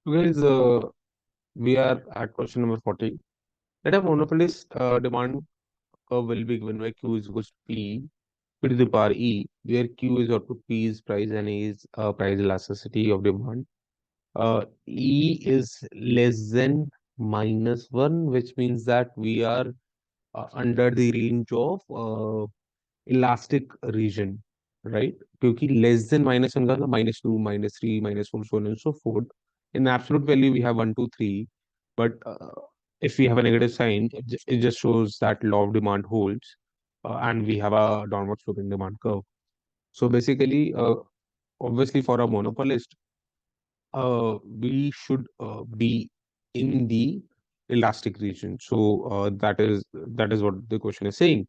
Guys, we are at question number 40. Let a monopolist demand curve will be given by Q is equals to P to the power E, where Q is output, P is price, and E is price elasticity of demand. E is less than -1, which means that we are under the range of elastic region, right? क्योंकि less than -1 का -2, -3, -4, so on and so forth. In absolute value, we have 1, 2, 3, but if we have a negative sign, it just shows that law of demand holds, and we have a downward sloping demand curve. So basically, obviously, for a monopolist, we should be in the elastic region. So that is what the question is saying.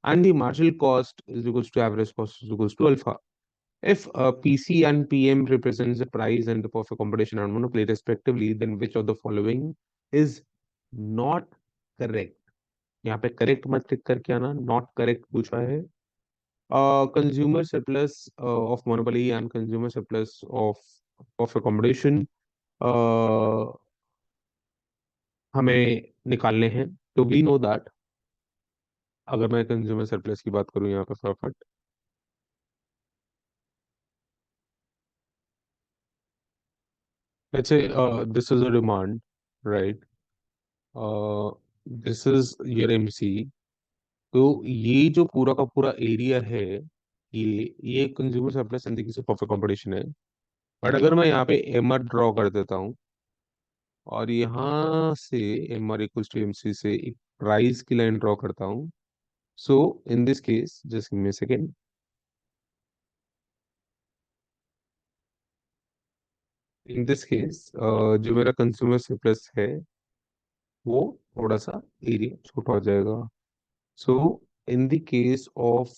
And the marginal cost is equals to average cost is equals to alpha. If PC and PM represents the price and the perfect competition and monopoly respectively, then which of the following is not correct? यहाँ पे correct मत टिक करके आना, not correct पूछा है. Consumer surplus of monopoly and consumer surplus of perfect competition हमें निकालने हैं. तो वी नो दैट अगर मैं कंज्यूमर सरप्लस की बात करूं यहाँ पे फटाफट, let's say this is a demand, right? This is your MC. तो ये जो पूरा का पूरा एरिया है, ये कंज्यूमर सरप्लस जिंदगी से परफेक्ट कंपटीशन है. बट अगर मैं यहाँ पे एम आर ड्रॉ कर देता हूँ और यहाँ से M R equals to M C से एक प्राइस की लाइन ड्रॉ करता हूँ. So in this case just give me a second. In this case जो मेरा कंज्यूमर सरप्लस है वो थोड़ा सा एरिया छोटा हो जाएगा. So in the case of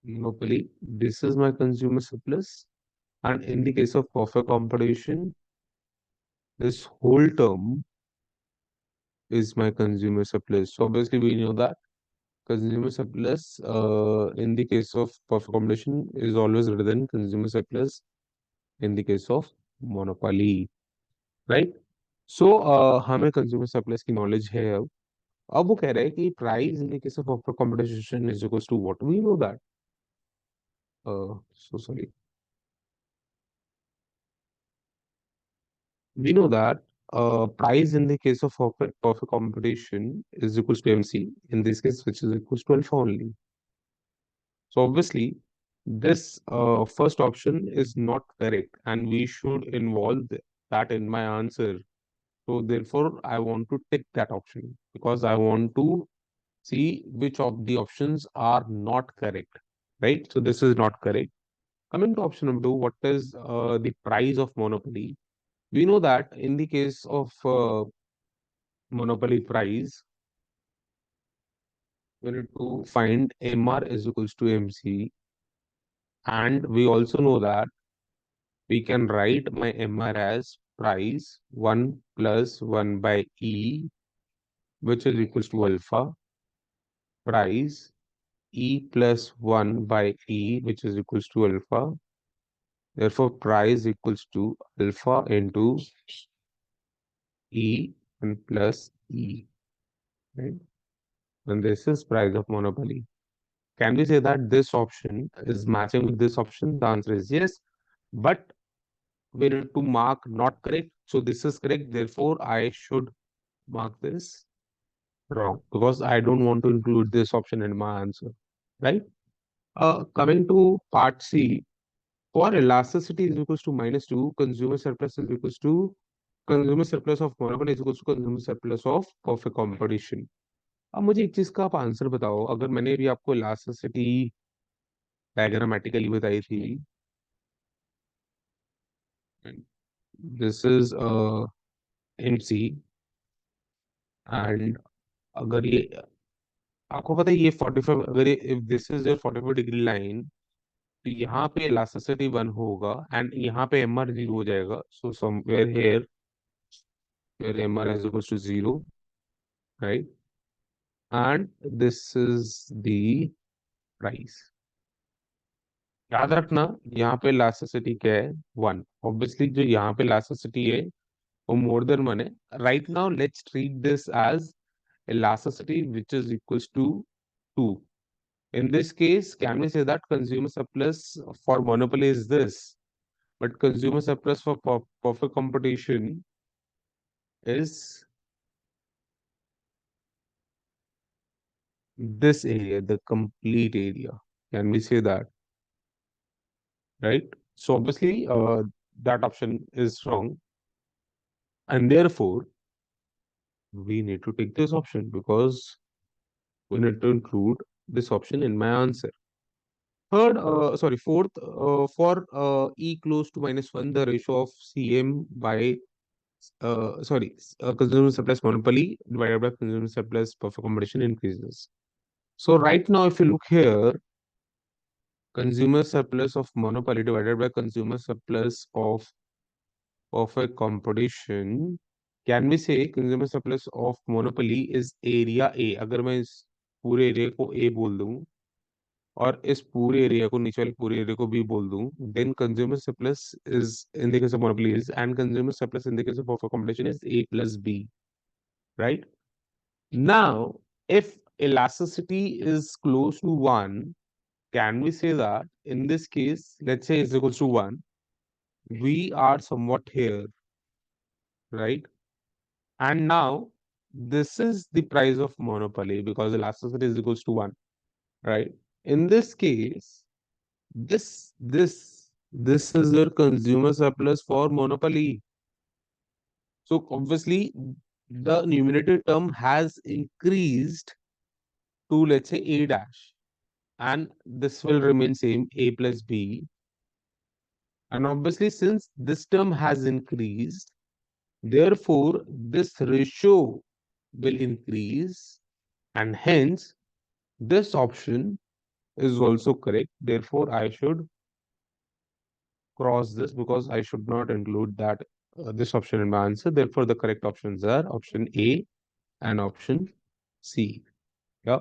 monopoly, this is my consumer surplus, and in the case of perfect competition, this whole term is my consumer surplus. So obviously we know that consumer surplus in the case of perfect competition is always greater than consumer surplus in the case of monopoly, right? So हमें consumer surplus की knowledge है. अब वो कह रहा है कि price in the case of perfect competition is equals to what? We know that. So sorry. We know that price in the case of perfect competition is equals to MC, in this case, which is equals to alpha only. So obviously, this first option is not correct, and we should involve that in my answer. So therefore, I want to tick that option because I want to see which of the options are not correct, right? So this is not correct. Coming to option number 2, what is the price of monopoly? We know that in the case of monopoly price, we need to find MR is equals to MC, and we also know that we can write my MR as price 1 plus 1 by E, which is equals to alpha, price E plus 1 by E, which is equals to alpha. Therefore, price equals to alpha into E and plus E, right? And this is price of monopoly. Can we say that this option is matching with this option? The answer is yes, but we need to mark not correct. So this is correct. Therefore, I should mark this wrong because I don't want to include this option in my answer, right? Coming to part C, for elasticity is equals to -2, consumer surplus is equals to consumer surplus of monopoly is equals to consumer surplus of perfect competition. अब मुझे एक चीज का आप answer बताओ. अगर मैंने भी आपको इलास्टिसिटी डायग्रामेटिकली बताई थी, दिस इज MC, एंड अगर ये आपको पता है ये 45, अगर if this is your 45 degree line, तो यहाँ पे इलास्टिसिटी 1 होगा एंड यहाँ पे MR 0 हो जाएगा. So somewhere here where MR is equals to 0, right? And this is the price. याद रखना, यहाँ पे इलास्टिसिटी क्या है, 1। ऑब्वियसली जो यहाँ पे इलास्टिसिटी है वो मोर देन 1 है। Right now let's treat this as elasticity which is equals to 2. In this case, can we say that consumer surplus for monopoly is this, but consumer surplus for perfect competition is this area, the complete area. Can we say that, right? So obviously, that option is wrong, and therefore we need to take this option because we need to include this option in my answer. Fourth, for E close to -1, the ratio of CM by consumer surplus monopoly divided by consumer surplus perfect competition increases. So right now, if you look here, consumer surplus of monopoly divided by consumer surplus of perfect competition, can we say consumer surplus of monopoly is area A? अगर मैं इस पूरे area को A बोल दूं और इस पूरे एरिया को, नीचे वाले पूरे एरिया को B बोल दूं, then consumer surplus is in the case of monopoly is, and consumer surplus in the case of perfect competition is A plus B, right? Now, if elasticity is close to 1, can we say that in this case, let's say is equals to 1, we are somewhat here, right? And now, this is the price of monopoly because elasticity is equals to 1, right? In this case, this is your consumer surplus for monopoly. So obviously, the numerator term has increased to, let's say, A dash, and this will remain same, A plus B. And obviously, since this term has increased, therefore this ratio will increase, and hence this option is also correct. Therefore, I should cross this because I should not include that this option in my answer. Therefore, the correct options are option A and option C. Yeah.